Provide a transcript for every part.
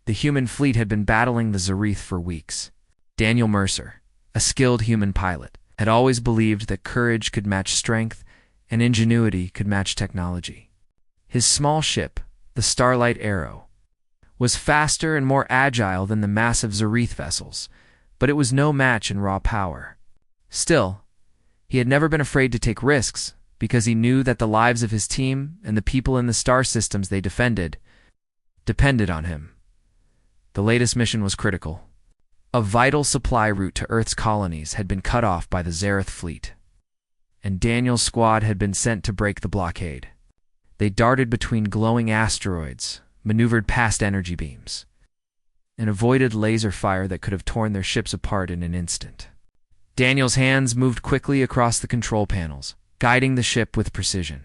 The human fleet had been battling the Zareth for weeks. Daniel Mercer, a skilled human pilot, had always believed that courage could match strength and ingenuity could match technology. His small ship, the Starlight Arrow, was faster and more agile than the massive Zareth vessels, but it was no match in raw power. Still, he had never been afraid to take risks because he knew that the lives of his team and the people in the star systems they defended depended on him. The latest mission was critical. A vital supply route to Earth's colonies had been cut off by the Zareth fleet, and Daniel's squad had been sent to break the blockade. They darted between glowing asteroids, maneuvered past energy beams, and avoided laser fire that could have torn their ships apart in an instant. Daniel's hands moved quickly across the control panels, guiding the ship with precision.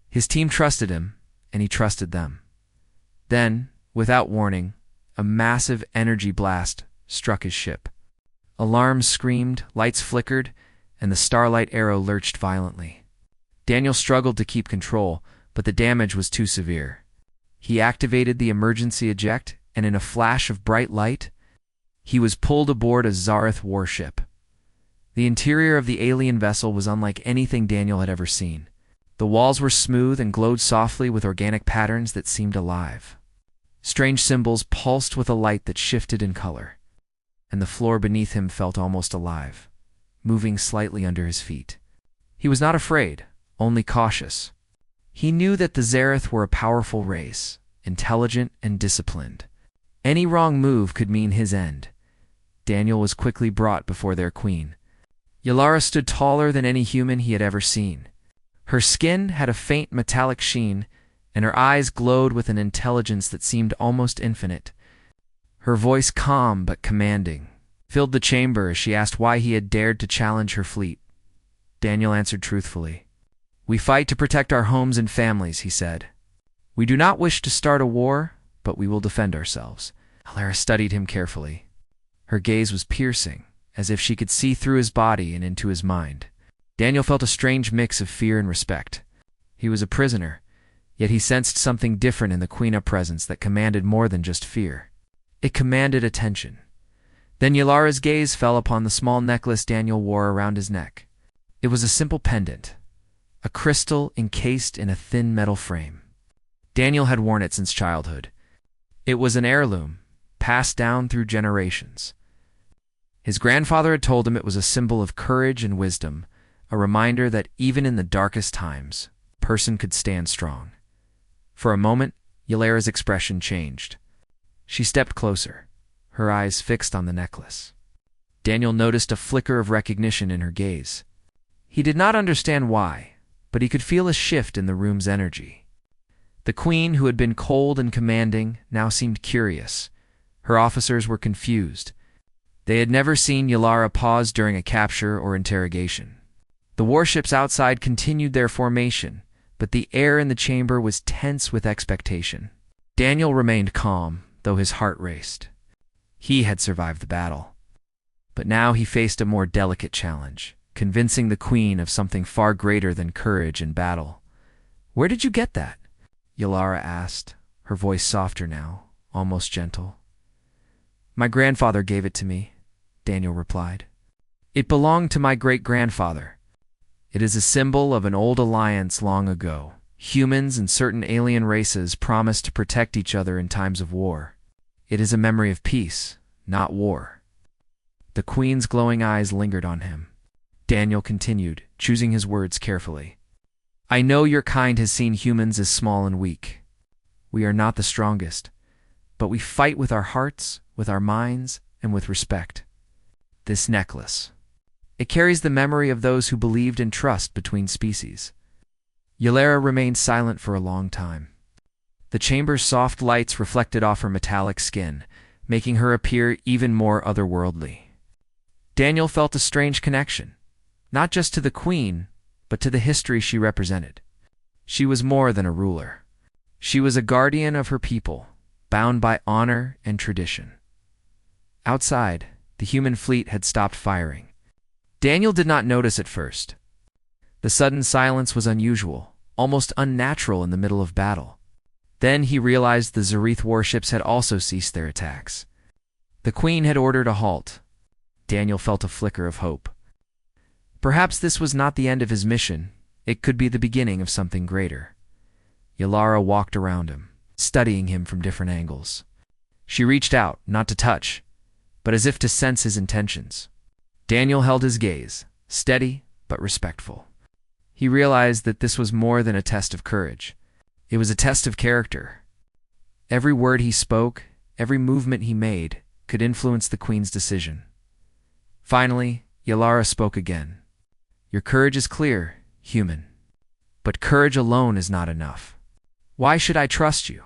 His team trusted him, and he trusted them. Then, without warning, a massive energy blast struck his ship. Alarms screamed, lights flickered, and the Starlight Arrow lurched violently. Daniel struggled to keep control, but the damage was too severe. He activated the emergency eject, and in a flash of bright light, he was pulled aboard a Zareth warship. The interior of the alien vessel was unlike anything Daniel had ever seen. The walls were smooth and glowed softly with organic patterns that seemed alive. Strange symbols pulsed with a light that shifted in color, and the floor beneath him felt almost alive, moving slightly under his feet. He was not afraid, only cautious. He knew that the Zareth were a powerful race, intelligent and disciplined. Any wrong move could mean his end. Daniel was quickly brought before their queen. Yalara stood taller than any human he had ever seen. Her skin had a faint metallic sheen, and her eyes glowed with an intelligence that seemed almost infinite. Her voice, calm but commanding, filled the chamber as she asked why he had dared to challenge her fleet. Daniel answered truthfully. "We fight to protect our homes and families," he said. "We do not wish to start a war, but we will defend ourselves." Yalara studied him carefully. Her gaze was piercing, as if she could see through his body and into his mind. Daniel felt a strange mix of fear and respect. He was a prisoner, yet he sensed something different in the Queen presence that commanded more than just fear. It commanded attention. Then Yalara's gaze fell upon the small necklace Daniel wore around his neck. It was a simple pendant, a crystal encased in a thin metal frame. Daniel had worn it since childhood. It was an heirloom, passed down through generations. His grandfather had told him it was a symbol of courage and wisdom, a reminder that even in the darkest times, a person could stand strong. For a moment, Yalara's expression changed. She stepped closer, her eyes fixed on the necklace. Daniel noticed a flicker of recognition in her gaze. He did not understand why, but he could feel a shift in the room's energy. The queen, who had been cold and commanding, now seemed curious. Her officers were confused. They had never seen Yalara pause during a capture or interrogation. The warships outside continued their formation, but the air in the chamber was tense with expectation. Daniel remained calm, though his heart raced. He had survived the battle. But now he faced a more delicate challenge, convincing the queen of something far greater than courage in battle. "Where did you get that?" Yalara asked, her voice softer now, almost gentle. "My grandfather gave it to me," Daniel replied. "It belonged to my great-grandfather. It is a symbol of an old alliance long ago. Humans and certain alien races promised to protect each other in times of war. It is a memory of peace, not war." The queen's glowing eyes lingered on him. Daniel continued, choosing his words carefully. "I know your kind has seen humans as small and weak. We are not the strongest, but we fight with our hearts, with our minds, and with respect. This necklace. It carries the memory of those who believed in trust between species." Yalara remained silent for a long time. The chamber's soft lights reflected off her metallic skin, making her appear even more otherworldly. Daniel felt a strange connection, not just to the queen, but to the history she represented. She was more than a ruler. She was a guardian of her people, bound by honor and tradition. Outside, the human fleet had stopped firing. Daniel did not notice at first. The sudden silence was unusual, almost unnatural in the middle of battle. Then he realized the Zareth warships had also ceased their attacks. The Queen had ordered a halt. Daniel felt a flicker of hope. Perhaps this was not the end of his mission. It could be the beginning of something greater. Yalara walked around him, studying him from different angles. She reached out, not to touch, but as if to sense his intentions. Daniel held his gaze, steady but respectful. He realized that this was more than a test of courage. It was a test of character. Every word he spoke, every movement he made, could influence the Queen's decision. Finally, Yalara spoke again. "Your courage is clear, human. But courage alone is not enough. Why should I trust you?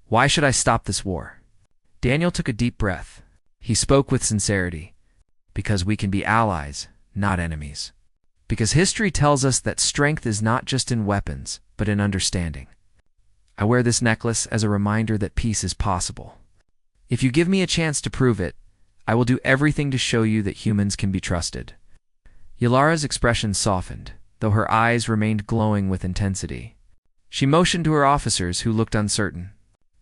Why should I stop this war?" Daniel took a deep breath. He spoke with sincerity. "Because we can be allies, not enemies. Because history tells us that strength is not just in weapons, but in understanding. I wear this necklace as a reminder that peace is possible. If you give me a chance to prove it, I will do everything to show you that humans can be trusted." Yalara's expression softened, though her eyes remained glowing with intensity. She motioned to her officers, who looked uncertain.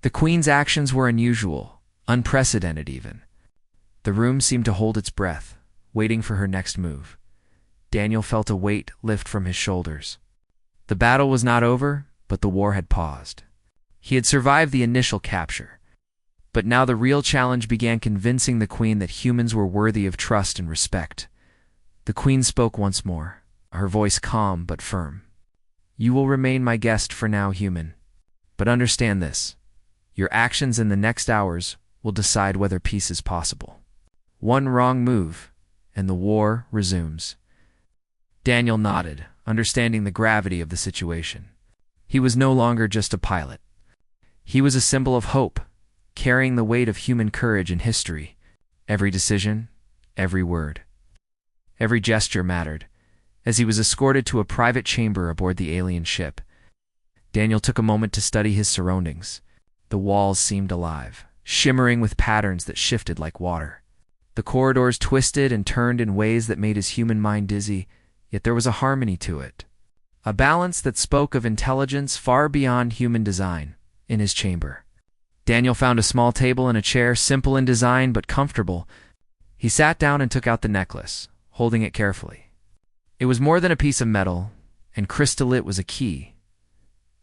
The Queen's actions were unusual, unprecedented even. The room seemed to hold its breath, waiting for her next move. Daniel felt a weight lift from his shoulders. The battle was not over, but the war had paused. He had survived the initial capture. But now the real challenge began, convincing the Queen that humans were worthy of trust and respect. The Queen spoke once more, her voice calm but firm. "You will remain my guest for now, human. But understand this. Your actions in the next hours will decide whether peace is possible. One wrong move, and the war resumes." Daniel nodded, understanding the gravity of the situation. He was no longer just a pilot. He was a symbol of hope, carrying the weight of human courage in history. Every decision, every word, every gesture mattered. As he was escorted to a private chamber aboard the alien ship, Daniel took a moment to study his surroundings. The walls seemed alive, shimmering with patterns that shifted like water. The corridors twisted and turned in ways that made his human mind dizzy, yet there was a harmony to it. A balance that spoke of intelligence far beyond human design. In his chamber, Daniel found a small table and a chair, simple in design but comfortable. He sat down and took out the necklace, holding it carefully. It was more than a piece of metal, and crystal it was a key,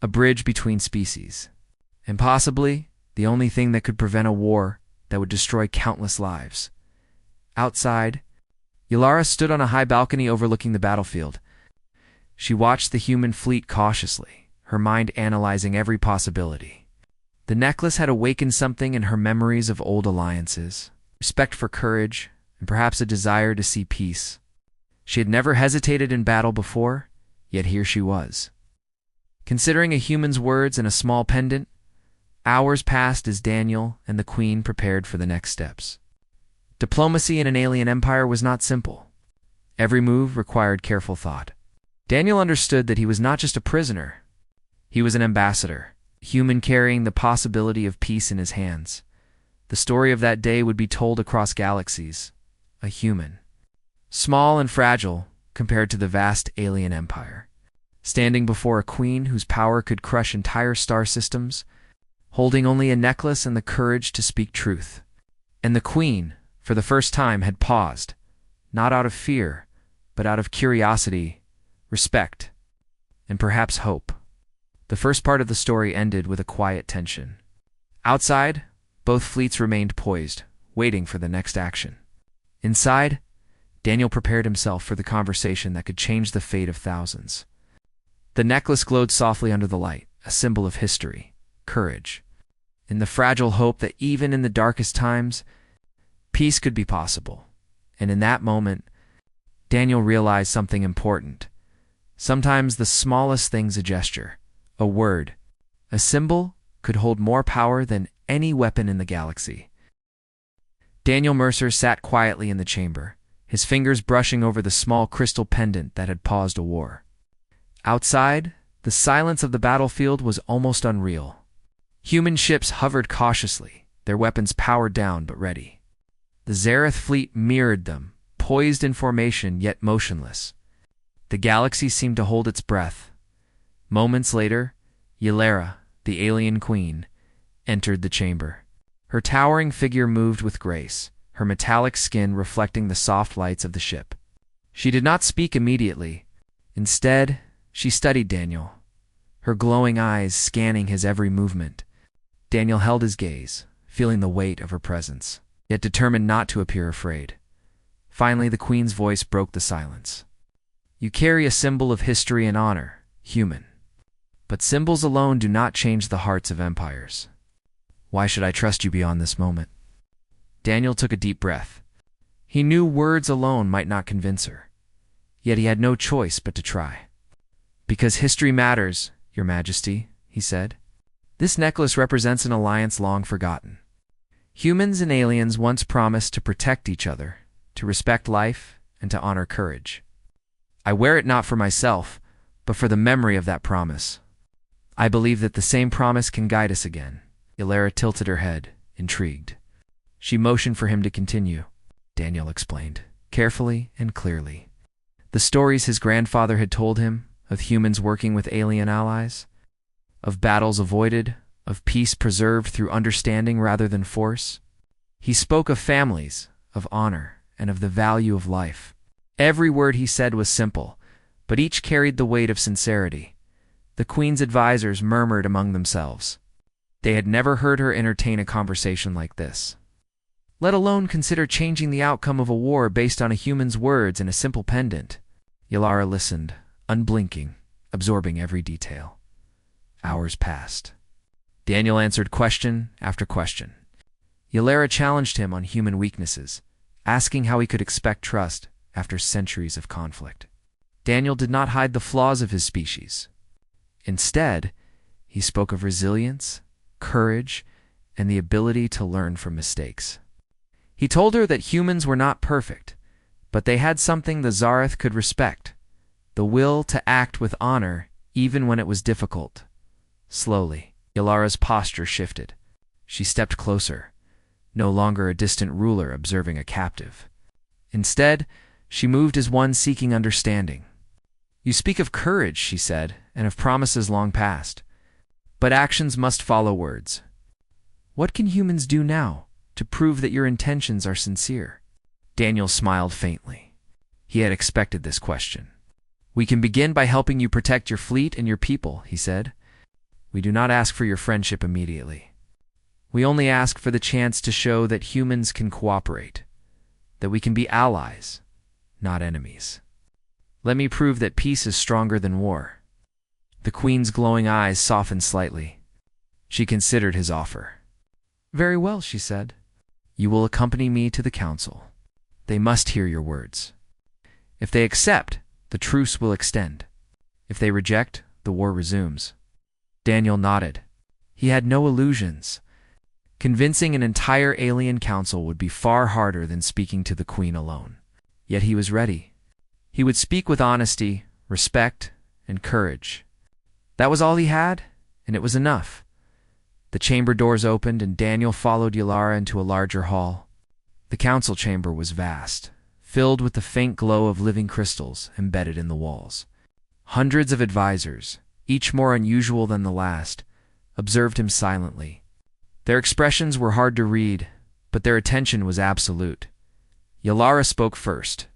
a bridge between species, and possibly the only thing that could prevent a war that would destroy countless lives. Outside, Yalara stood on a high balcony overlooking the battlefield. She watched the human fleet cautiously, her mind analyzing every possibility. The necklace had awakened something in her memories of old alliances, respect for courage, and perhaps a desire to see peace. She had never hesitated in battle before, yet here she was. Considering a human's words in a small pendant, hours passed as Daniel and the Queen prepared for the next steps. Diplomacy in an alien empire was not simple. Every move required careful thought. Daniel understood that he was not just a prisoner. He was an ambassador, a human carrying the possibility of peace in his hands. The story of that day would be told across galaxies. A human, small and fragile compared to the vast alien empire, standing before a queen whose power could crush entire star systems, holding only a necklace and the courage to speak truth. And the Queen, for the first time, had paused, not out of fear, but out of curiosity, respect, and perhaps hope. The first part of the story ended with a quiet tension. Outside, both fleets remained poised, waiting for the next action. Inside, Daniel prepared himself for the conversation that could change the fate of thousands. The necklace glowed softly under the light, a symbol of history, courage, and the fragile hope that even in the darkest times, peace could be possible. And in that moment, Daniel realized something important. Sometimes the smallest thing's a gesture, a word, a symbol could hold more power than any weapon in the galaxy. Daniel Mercer sat quietly in the chamber, his fingers brushing over the small crystal pendant that had paused a war. Outside, the silence of the battlefield was almost unreal. Human ships hovered cautiously, their weapons powered down but ready. The Zareth fleet mirrored them, poised in formation yet motionless. The galaxy seemed to hold its breath. Moments later, Yalara, the alien queen, entered the chamber. Her towering figure moved with grace, her metallic skin reflecting the soft lights of the ship. She did not speak immediately. Instead, she studied Daniel, her glowing eyes scanning his every movement. Daniel held his gaze, feeling the weight of her presence, yet determined not to appear afraid. Finally, the queen's voice broke the silence. "You carry a symbol of history and honor, human. But symbols alone do not change the hearts of empires. Why should I trust you beyond this moment?" Daniel took a deep breath. He knew words alone might not convince her, yet he had no choice but to try. "Because history matters, Your Majesty," he said. "This necklace represents an alliance long forgotten. Humans and aliens once promised to protect each other, to respect life, and to honor courage. I wear it not for myself, but for the memory of that promise. I believe that the same promise can guide us again." Ylara tilted her head, intrigued. She motioned for him to continue. Daniel explained, carefully and clearly, the stories his grandfather had told him of humans working with alien allies, of battles avoided, of peace preserved through understanding rather than force. He spoke of families, of honor, and of the value of life. Every word he said was simple, but each carried the weight of sincerity. The queen's advisors murmured among themselves. They had never heard her entertain a conversation like this. Let alone consider changing the outcome of a war based on a human's words and a simple pendant. Ylara listened, unblinking, absorbing every detail. Hours passed. Daniel answered question after question. Ylara challenged him on human weaknesses, asking how he could expect trust after centuries of conflict. Daniel did not hide the flaws of his species. Instead, he spoke of resilience, courage, and the ability to learn from mistakes. He told her that humans were not perfect, but they had something the Zareth could respect, the will to act with honor even when it was difficult. Slowly, Yalara's posture shifted. She stepped closer, no longer a distant ruler observing a captive. Instead, she moved as one seeking understanding. "You speak of courage," she said, "and of promises long past. But actions must follow words. What can humans do now to prove that your intentions are sincere?" Daniel smiled faintly. He had expected this question. "We can begin by helping you protect your fleet and your people," he said. "We do not ask for your friendship immediately. We only ask for the chance to show that humans can cooperate, that we can be allies, not enemies. Let me prove that peace is stronger than war." The queen's glowing eyes softened slightly. She considered his offer. "Very well," she said. "You will accompany me to the council. They must hear your words. If they accept, the truce will extend. If they reject, the war resumes." Daniel nodded. He had no illusions. Convincing an entire alien council would be far harder than speaking to the queen alone. Yet he was ready. He would speak with honesty, respect, and courage. That was all he had, and it was enough. The chamber doors opened, and Daniel followed Ylara into a larger hall. The council chamber was vast, filled with the faint glow of living crystals embedded in the walls. Hundreds of advisors, each more unusual than the last, observed him silently. Their expressions were hard to read, but their attention was absolute. Ylara spoke first.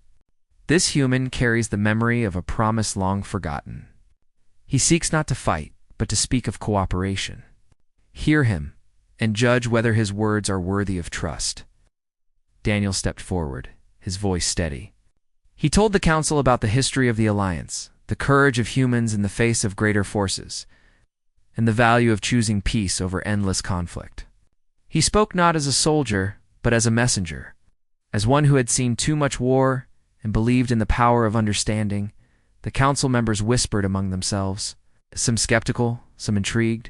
"This human carries the memory of a promise long forgotten. He seeks not to fight, but to speak of cooperation. Hear him, and judge whether his words are worthy of trust." Daniel stepped forward, his voice steady. He told the council about the history of the alliance, the courage of humans in the face of greater forces, and the value of choosing peace over endless conflict. He spoke not as a soldier, but as a messenger, as one who had seen too much war and believed in the power of understanding. The council members whispered among themselves, some skeptical, some intrigued.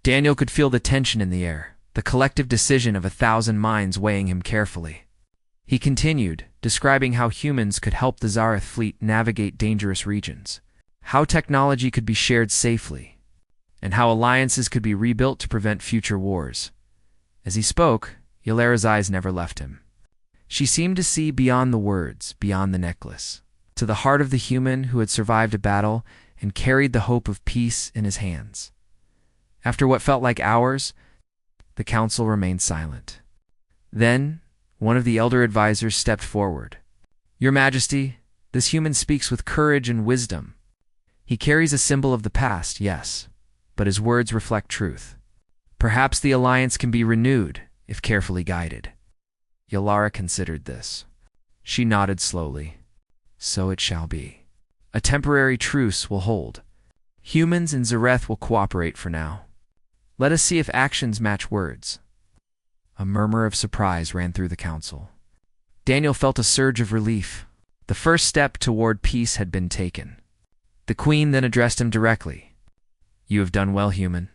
Daniel could feel the tension in the air, the collective decision of 1,000 minds weighing him carefully. He continued, describing how humans could help the Zareth fleet navigate dangerous regions, how technology could be shared safely, and how alliances could be rebuilt to prevent future wars. As he spoke, Yalara's eyes never left him. She seemed to see beyond the words, beyond the necklace, to the heart of the human who had survived a battle and carried the hope of peace in his hands. After what felt like hours, the council remained silent. Then, one of the elder advisors stepped forward. "Your Majesty, this human speaks with courage and wisdom. He carries a symbol of the past, yes, but his words reflect truth. Perhaps the alliance can be renewed, if carefully guided." Yalara considered this. She nodded slowly. "So it shall be. A temporary truce will hold. Humans and Zareth will cooperate for now. Let us see if actions match words." A murmur of surprise ran through the council. Daniel felt a surge of relief. The first step toward peace had been taken. The queen then addressed him directly. "You have done well, human.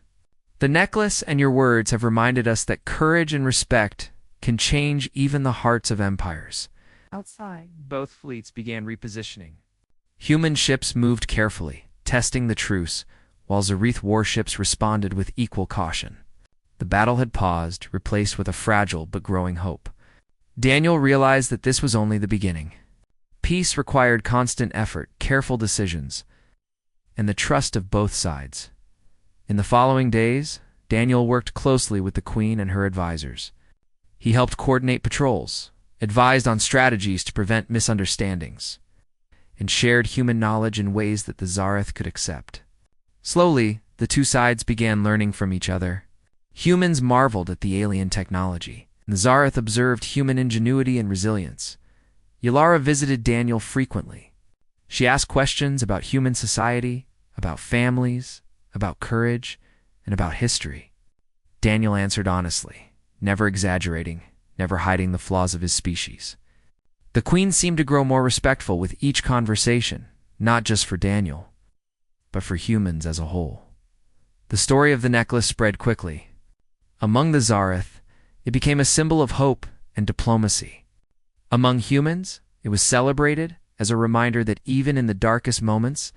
The necklace and your words have reminded us that courage and respect can change even the hearts of empires." Outside, Both fleets began repositioning. Human ships moved carefully, testing the truce, while Zareth warships responded with equal caution. The battle had paused, replaced with a fragile but growing hope. Daniel realized that this was only the beginning. Peace required constant effort, careful decisions, and the trust of both sides. In the following days, Daniel worked closely with the queen and her advisors. He helped coordinate patrols, advised on strategies to prevent misunderstandings, and shared human knowledge in ways that the Zareth could accept. Slowly, the two sides began learning from each other. Humans marveled at the alien technology, and the Zareth observed human ingenuity and resilience. Yalara visited Daniel frequently. She asked questions about human society, about families, about courage, and about history. Daniel answered honestly, never exaggerating, never hiding the flaws of his species. The queen seemed to grow more respectful with each conversation, not just for Daniel, but for humans as a whole. The story of the necklace spread quickly. Among the Zareth, it became a symbol of hope and diplomacy. Among humans, it was celebrated as a reminder that even in the darkest moments,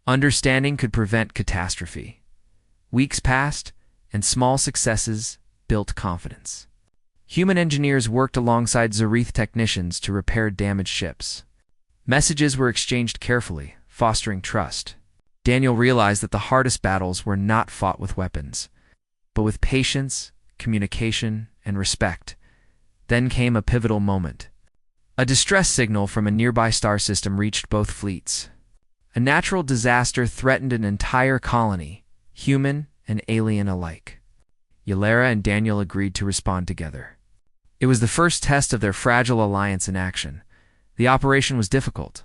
understanding could prevent catastrophe. Weeks passed, and small successes built confidence. Human engineers worked alongside Zareth technicians to repair damaged ships. Messages were exchanged carefully, fostering trust. Daniel realized that the hardest battles were not fought with weapons, but with patience, communication, and respect. Then came a pivotal moment. A distress signal from a nearby star system reached both fleets. A natural disaster threatened an entire colony, human and alien alike. Yalara and Daniel agreed to respond together. It was the first test of their fragile alliance in action. The operation was difficult.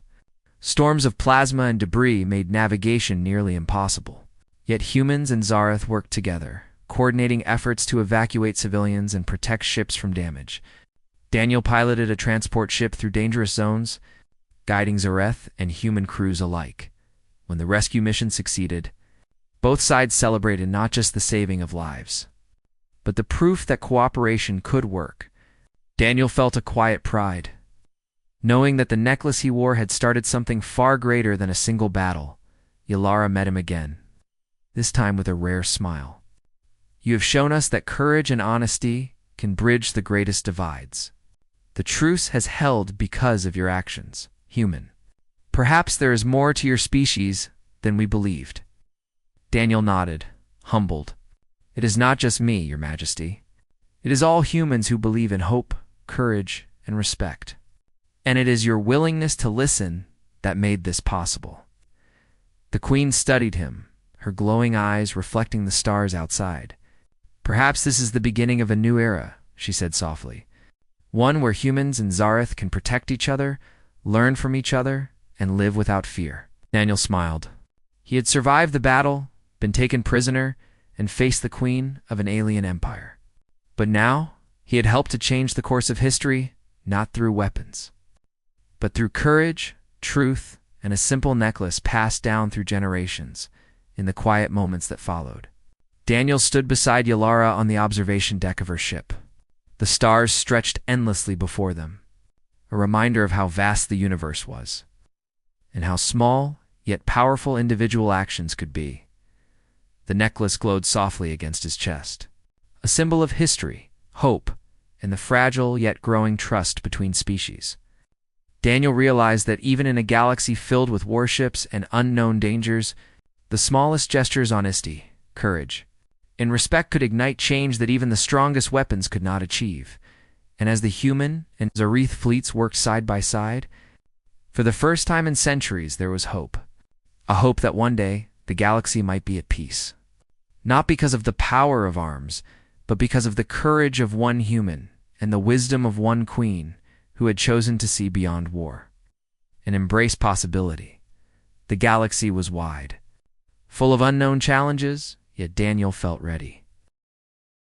Storms of plasma and debris made navigation nearly impossible. Yet humans and Zareth worked together, coordinating efforts to evacuate civilians and protect ships from damage. Daniel piloted a transport ship through dangerous zones, guiding Zareth and human crews alike. When the rescue mission succeeded, both sides celebrated not just the saving of lives, but the proof that cooperation could work. Daniel felt a quiet pride, knowing that the necklace he wore had started something far greater than a single battle. Yalara met him again, this time with a rare smile. "You have shown us that courage and honesty can bridge the greatest divides. The truce has held because of your actions, human. Perhaps there is more to your species than we believed." Daniel nodded, humbled. "It is not just me, Your Majesty. It is all humans who believe in hope, courage, and respect. And it is your willingness to listen that made this possible." The queen studied him, her glowing eyes reflecting the stars outside. "Perhaps this is the beginning of a new era," she said softly. "One where humans and Zareth can protect each other, learn from each other, and live without fear." Daniel smiled. He had survived the battle, been taken prisoner, and faced the queen of an alien empire. But now, he had helped to change the course of history, not through weapons, but through courage, truth, and a simple necklace passed down through generations in the quiet moments that followed. Daniel stood beside Yalara on the observation deck of her ship. The stars stretched endlessly before them, a reminder of how vast the universe was, and how small yet powerful individual actions could be. The necklace glowed softly against his chest, a symbol of history, hope, and the fragile yet growing trust between species. Daniel realized that even in a galaxy filled with warships and unknown dangers, the smallest gestures honesty, courage, And respect could ignite change that even the strongest weapons could not achieve. And as the human and Zareth fleets worked side by side, for the first time in centuries there was hope. A hope that one day the galaxy might be at peace. Not because of the power of arms, but because of the courage of one human and the wisdom of one queen who had chosen to see beyond war and embrace possibility. The galaxy was wide, full of unknown challenges, yet Daniel felt ready.